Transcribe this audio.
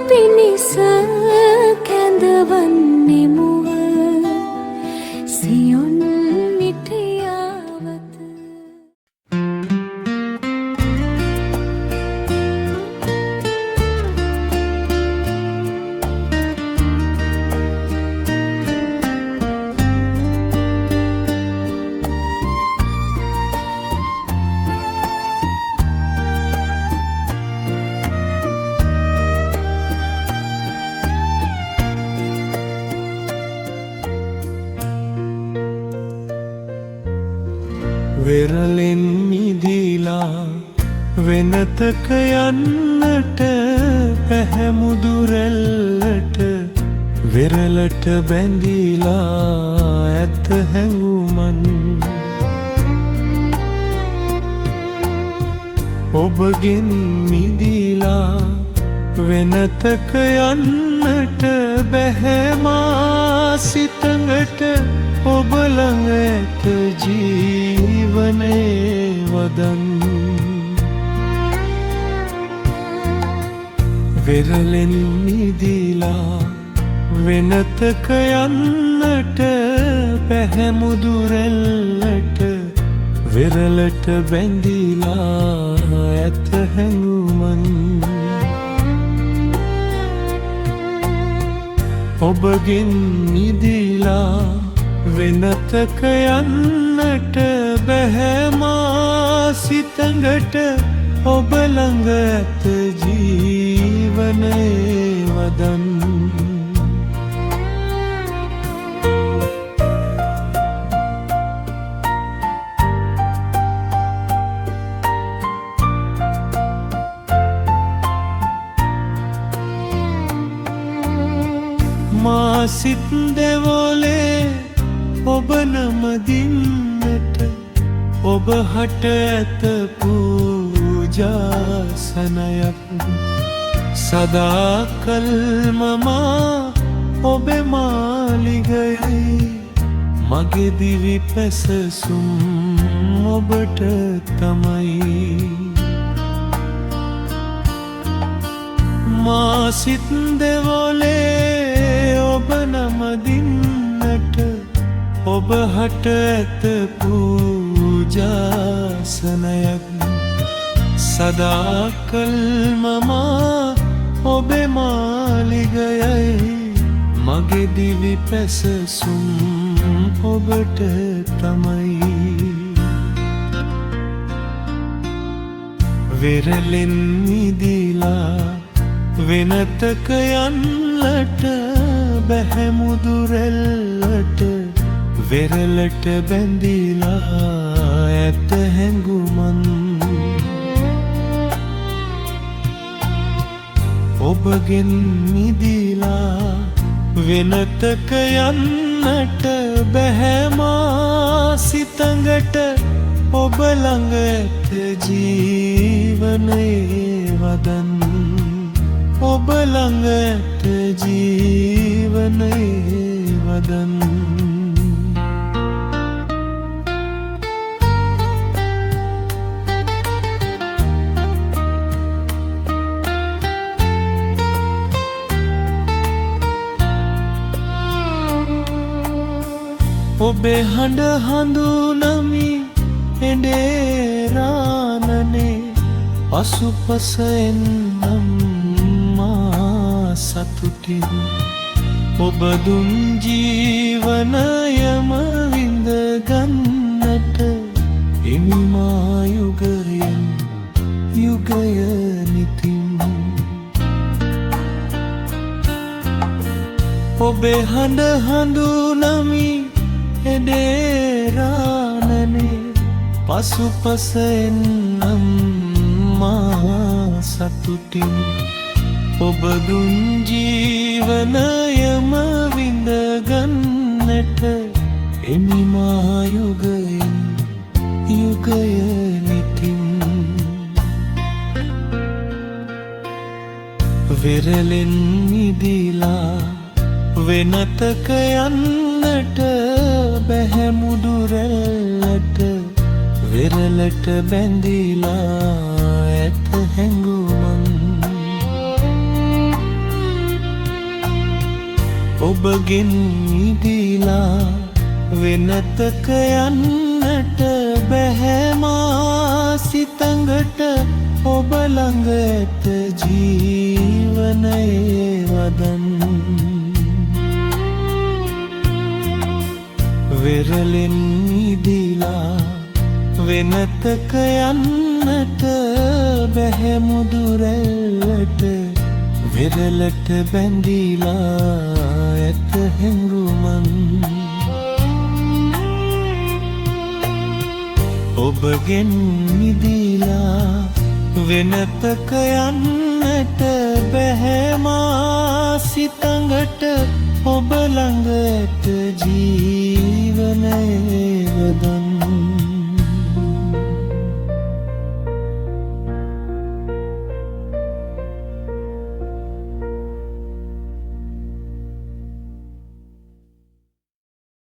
පිණිස කැඳවන්නෙමුව සියොන් මිටියාවත. වෙරළෙන් මිදිලා වෙනතක යන්නට පැහැමුදු රැල්ලට වෙරළට බැඳිලා ඇත හැඟුමන්. ඔබගෙන් මිදිලා වෙනතක යන්නට බැහැ මා සිතඟට ඔබ ළඟ ඇත ජීවනයේ වදන්. වෙරළෙන් මිදිලා වෙනතක යන්නට පැහැමුදු රැල්ලට වෙරළට බැඳිලා ඇත හැඟුමන්. ඔබගෙන් මිදිලා වෙනතක යන්නට බැහැ මා සිතඟට ඔබ ළඟ ඇත ජීවනයේ වදන්. මා සිත් දෙවොලේ ඔබ නමදින්නට ඔබ හට ඇත පූජාසනයක්. සදාකල්ම මා ඔබේ මාලිගයයි මගේ දිවි පැසසුම් ඔබට තමයි. මා සිත් දෙවොලේ ඔබ නමදින්නට ඔබ හට ඇත පූජාසනයක්. සදාකල්ම මා ඔබේ මාලිගයයි මගේ දිවි පැසසුම් ඔබට තමයි. වෙරළෙන් මිදිලා වෙනතක යන්නට බැහැමුදු රැල්ලට වෙරළට බැඳිලා ඇත හැඟුමන්. ඔබගෙන් මිදිලා වෙනතක යන්නට බැහැ මා සිතඟට ඔබ ළඟ ඇත ජීවනයේ වදන්. ඔබ ළඟ ඇත ජීවනයේ වදන්. ඔබේ හඬ හඳුනමි එඬේ රානනේ පසුපස එන්නම් මා සතුටින්. ඔබ දුන් ජීවනයම විඳ ගන්නට එමි මා යුගයෙන් යුගය නිතින්. ඔබේ හඬ හඳුනමි එඬේ රානනේ පසුපස එන්නම් මා සතුටින්. ඔබ දුන් ජීවනයම විඳ ගන්නට එමි මා යුගයෙන් යුගය නිතින්. වෙරළෙන් මිදිලා වෙනතක යන්නට බැහැමුදු රැල්ලට වෙරළට බැඳිලා ඇත හැඟුමන්. ඔබගෙන් මිදිලා වෙනතක යන්නට බැහැ මා සිතඟට ඔබ ළඟ ඇත ජීවනයේ වදන් වෙරළෙන් මිදිලා වෙනතක යන්නට බැහැ මුදුරැල්ලට වෙරළට බැඳිලා ඇත හැඟුමන් ඔබගෙන් මිදිලා වෙනතක යන්නට බැහැ මා සිතඟට ඔබ ළඟ ඇත ජීවනයේ වදන්